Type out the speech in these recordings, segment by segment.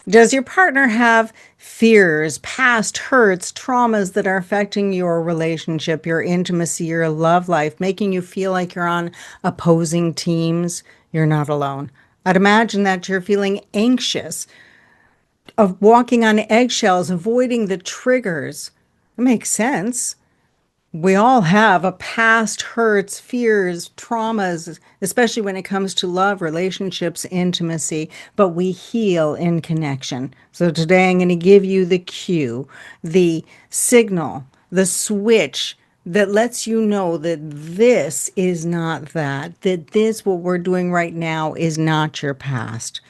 Does your partner have fears, past hurts, traumas that are affecting your relationship, your intimacy, your love life, making you feel like you're on opposing teams? You're not alone. I'd imagine that you're feeling anxious, of walking on eggshells, avoiding the triggers. It makes sense. We all have a past hurts, fears, traumas, especially when it comes to love, relationships, intimacy, but we heal in connection. So today I'm going to give you the cue, the signal, the switch that lets you know that this is not that this, what we're doing right now, is not your past.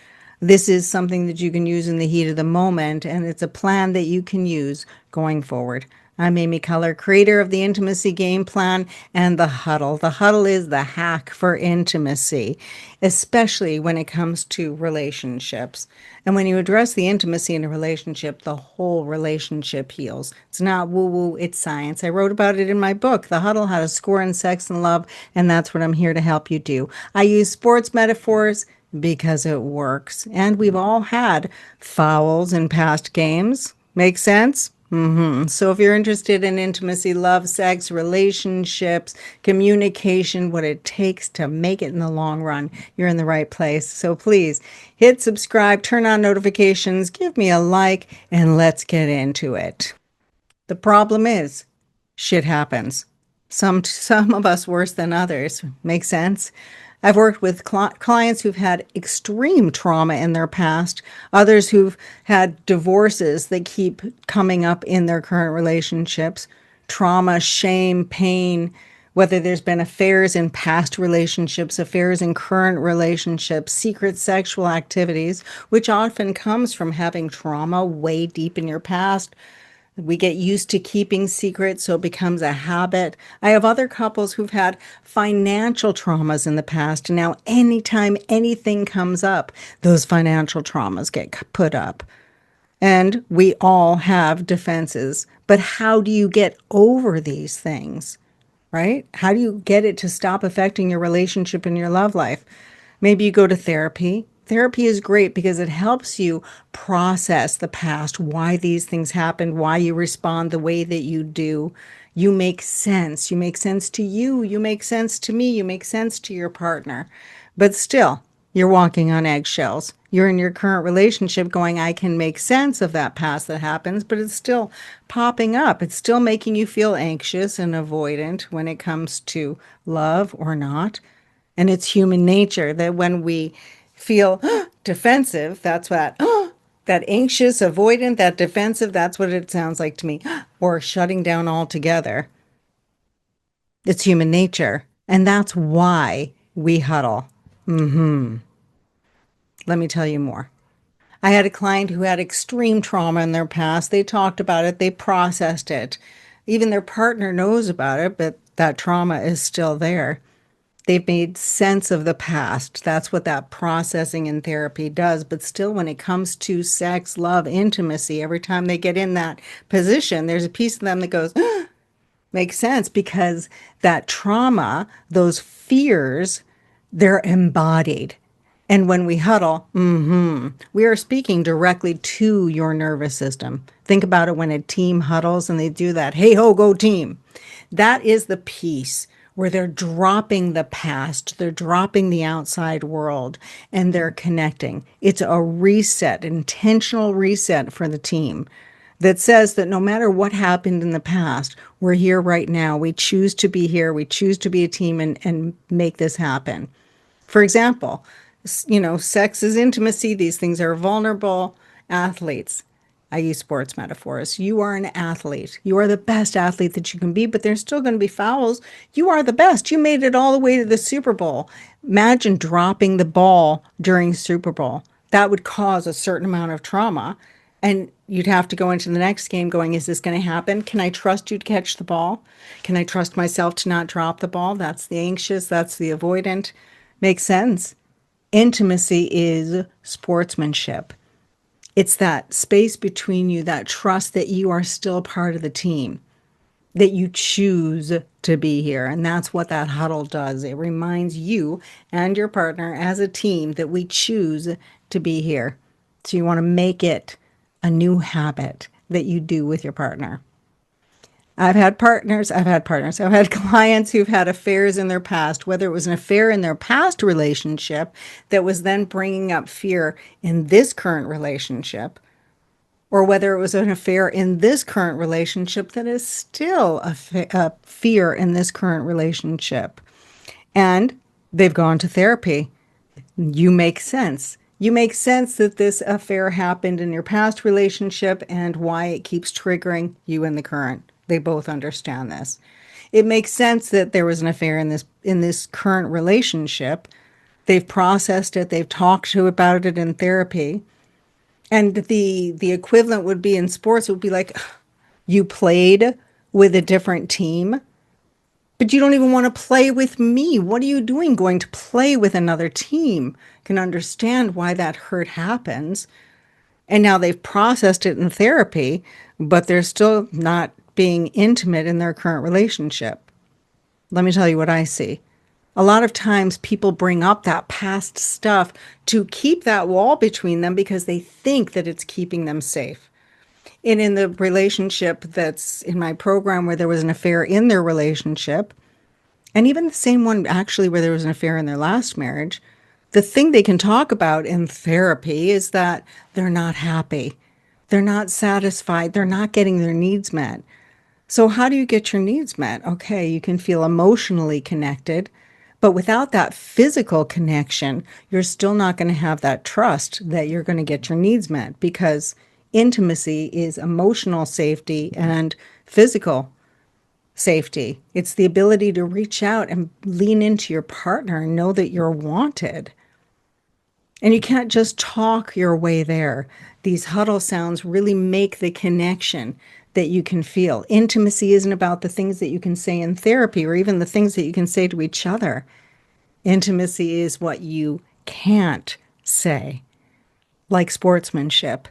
This is something that you can use in the heat of the moment, and it's a plan that you can use going forward. I'm Amy Keller, creator of the Intimacy Game Plan and the Huddle. The Huddle is the hack for intimacy, especially when it comes to relationships. And when you address the intimacy in a relationship, the whole relationship heals. It's not woo woo, it's science. I wrote about it in my book, The Huddle, How to Score in Sex and Love, and that's what I'm here to help you do. I use sports metaphors because it works. And we've all had fouls in past games. Make sense? So if you're interested in intimacy, love, sex, relationships, communication, what it takes to make it in the long run, you're in the right place. So please hit subscribe, turn on notifications, give me a like, and let's get into it. The problem is shit happens. Some of us worse than others. Make sense? I've worked with clients who've had extreme trauma in their past, others who've had divorces that keep coming up in their current relationships, trauma, shame, pain, whether there's been affairs in past relationships, affairs in current relationships, secret sexual activities, which often comes from having trauma way deep in your past. We get used to keeping secrets, so it becomes a habit. I have other couples who've had financial traumas in the past, and now anytime anything comes up, those financial traumas get put up. And we all have defenses. But how do you get over these things? Right? How do you get it to stop affecting your relationship and your love life? Maybe you go to therapy. Therapy is great because it helps you process the past, why these things happened, why you respond the way that you do. You make sense. You make sense to you. You make sense to me. You make sense to your partner. But still, you're walking on eggshells. You're in your current relationship going, I can make sense of that past that happens, but it's still popping up. It's still making you feel anxious and avoidant when it comes to love or not. And it's human nature that when we feel defensive, that's what that anxious, avoidant, that defensive, that's what it sounds like to me, or shutting down altogether. It's human nature. And that's why we huddle. Let me tell you more. I had a client who had extreme trauma in their past. They talked about it, they processed it. Even their partner knows about it, but that trauma is still there. They've made sense of the past. That's what that processing in therapy does. But still, when it comes to sex, love, intimacy, every time they get in that position, there's a piece of them that goes, makes sense because that trauma, those fears, they're embodied. And when we huddle, we are speaking directly to your nervous system. Think about it when a team huddles and they do that, hey ho, go team. That is the piece where they're dropping the past, they're dropping the outside world, and they're connecting. It's a reset, intentional reset for the team that says that no matter what happened in the past, we're here right now. We choose to be here. We choose to be a team and make this happen. For example, sex is intimacy. These things are vulnerable. Athletes. I use sports metaphors. You are an athlete. You are the best athlete that you can be, but there's still going to be fouls. You are the best. You made it all the way to the Super Bowl. Imagine dropping the ball during Super Bowl. That would cause a certain amount of trauma. And you'd have to go into the next game going, is this going to happen? Can I trust you to catch the ball? Can I trust myself to not drop the ball? That's the anxious. That's the avoidant. Makes sense. Intimacy is sportsmanship. It's that space between you, that trust that you are still part of the team, that you choose to be here. And that's what that huddle does. It reminds you and your partner as a team that we choose to be here. So you want to make it a new habit that you do with your partner. I've had clients who've had affairs in their past, whether it was an affair in their past relationship that was then bringing up fear in this current relationship, or whether it was an affair in this current relationship that is still a fear in this current relationship. And they've gone to therapy. You make sense. You make sense that this affair happened in your past relationship and why it keeps triggering you in the current. They both understand this. It makes sense that there was an affair in this current relationship. They've processed it, they've talked to about it in therapy. And the equivalent would be in sports, it would be like you played with a different team, but you don't even want to play with me. What are you doing going to play with another team? Can understand why that hurt happens. And now they've processed it in therapy, but they're still not being intimate in their current relationship. Let me tell you what I see. A lot of times people bring up that past stuff to keep that wall between them because they think that it's keeping them safe. And in the relationship that's in my program where there was an affair in their relationship, and even the same one actually where there was an affair in their last marriage, the thing they can talk about in therapy is that they're not happy. They're not satisfied. They're not getting their needs met. So, how do you get your needs met? Okay, you can feel emotionally connected, but without that physical connection, you're still not going to have that trust that you're going to get your needs met because intimacy is emotional safety and physical safety. It's the ability to reach out and lean into your partner and know that you're wanted. And you can't just talk your way there. These huddle sounds really make the connection that you can feel. Intimacy isn't about the things that you can say in therapy or even the things that you can say to each other. Intimacy is what you can't say, like sportsmanship.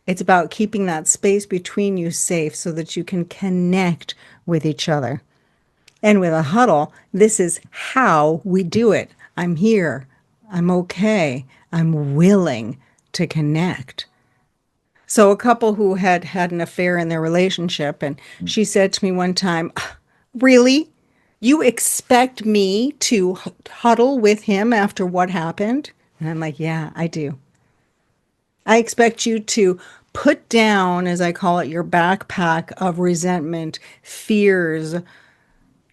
It's about keeping that space between you safe so that you can connect with each other. And with a huddle, this is how we do it. I'm here. I'm okay. I'm willing to connect. So, a couple who had had an affair in their relationship, and she said to me one time, really? You expect me to huddle with him after what happened? And I'm like, yeah, I do. I expect you to put down, as I call it, your backpack of resentment, fears,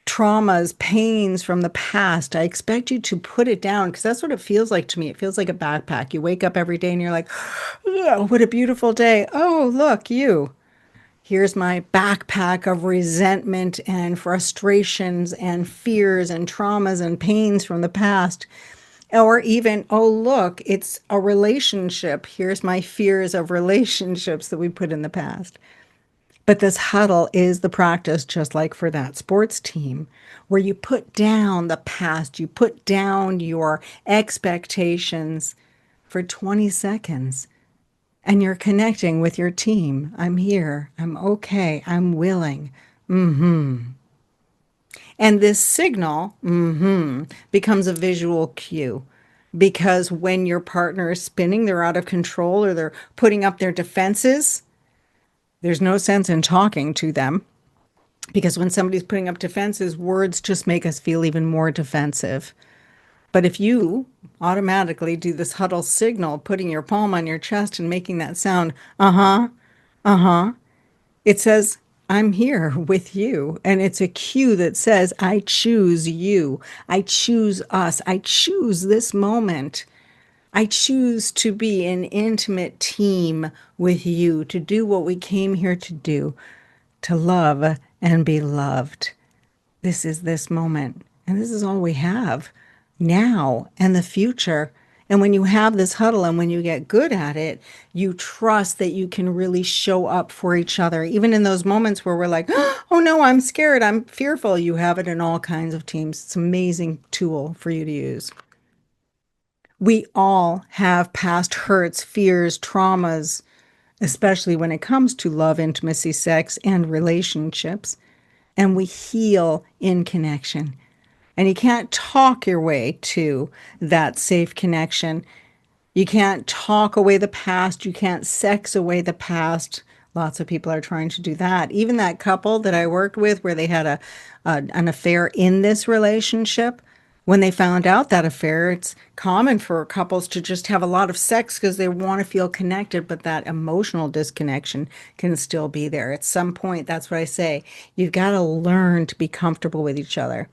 traumas, pains from the past. I expect you to put it down because that's what it feels like to me. It feels like a backpack. You wake up every day and you're like, oh, what a beautiful day. Oh, look, you. Here's my backpack of resentment and frustrations and fears and traumas and pains from the past. Or even, oh, look, it's a relationship. Here's my fears of relationships that we put in the past. But this huddle is the practice, just like for that sports team, where you put down the past, you put down your expectations for 20 seconds, and you're connecting with your team. I'm here. I'm okay. I'm willing. And this signal, becomes a visual cue. Because when your partner is spinning, they're out of control or they're putting up their defenses, there's no sense in talking to them because when somebody's putting up defenses, words just make us feel even more defensive. But if you automatically do this huddle signal, putting your palm on your chest and making that sound, it says, I'm here with you. And it's a cue that says, I choose you. I choose us. I choose this moment. I choose to be an intimate team with you, to do what we came here to do, to love and be loved. This is this moment. And this is all we have now and the future. And when you have this huddle and when you get good at it, you trust that you can really show up for each other. Even in those moments where we're like, oh no, I'm scared, I'm fearful, you have it in all kinds of teams. It's an amazing tool for you to use. We all have past hurts, fears, traumas, especially when it comes to love, intimacy, sex, and relationships. And we heal in connection. And you can't talk your way to that safe connection. You can't talk away the past. You can't sex away the past. Lots of people are trying to do that. Even that couple that I worked with where they had an affair in this relationship, when they found out that affair, it's common for couples to just have a lot of sex because they want to feel connected, but that emotional disconnection can still be there. At some point, that's what I say. You've got to learn to be comfortable with each other.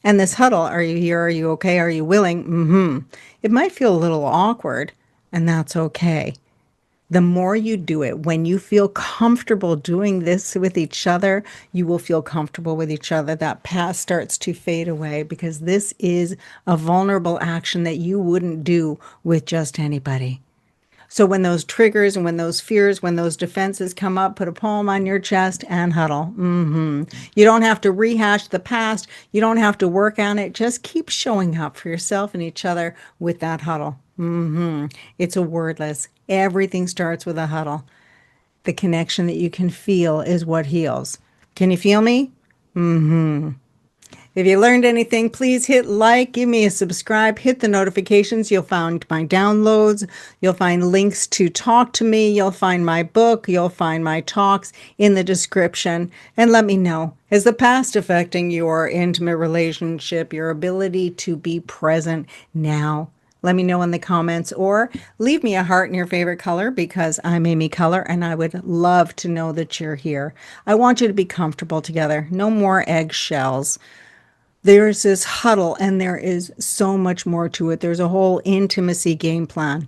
And this huddle, are you here? Are you okay? Are you willing? It might feel a little awkward, and that's okay. The more you do it, when you feel comfortable doing this with each other, you will feel comfortable with each other. That past starts to fade away because this is a vulnerable action that you wouldn't do with just anybody. So when those triggers and when those fears, when those defenses come up, put a palm on your chest and huddle. You don't have to rehash the past. You don't have to work on it. Just keep showing up for yourself and each other with that huddle. It's a wordless. Everything starts with a huddle. The connection that you can feel is what heals. Can you feel me? If you learned anything, please hit like, give me a subscribe, hit the notifications. You'll find my downloads. You'll find links to talk to me. You'll find my book. You'll find my talks in the description. And let me know, is the past affecting your intimate relationship, your ability to be present now? Let me know in the comments or leave me a heart in your favorite color because I'm Amy Color and I would love to know that you're here. I want you to be comfortable together. No more eggshells. There's this huddle and there is so much more to it. There's a whole intimacy game plan.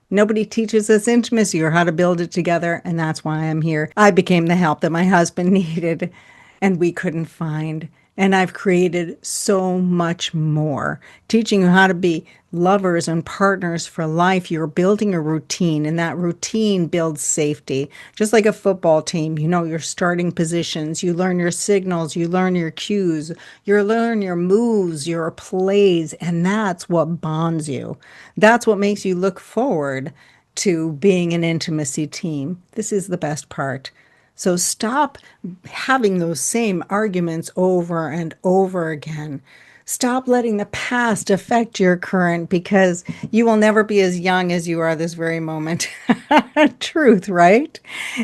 Nobody teaches us intimacy or how to build it together, and that's why I'm here. I became the help that my husband needed and we couldn't find. And I've created so much more, teaching you how to be lovers and partners for life. You're building a routine, and that routine builds safety. Just like a football team, you know your starting positions, you learn your signals, you learn your cues, you learn your moves, your plays, and that's what bonds you. That's what makes you look forward to being an intimacy team. This is the best part. So stop having those same arguments over and over again. Stop letting the past affect your current because you will never be as young as you are this very moment. Truth, right?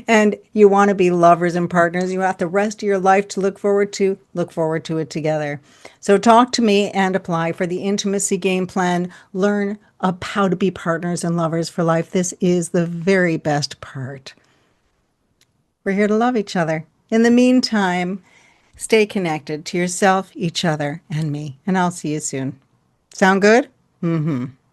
And you want to be lovers and partners. You have the rest of your life to look forward to. Look forward to it together. So talk to me and apply for the intimacy game plan. Learn how to be partners and lovers for life. This is the very best part. We're here to love each other. In the meantime, stay connected to yourself, each other, and me. And I'll see you soon. Sound good?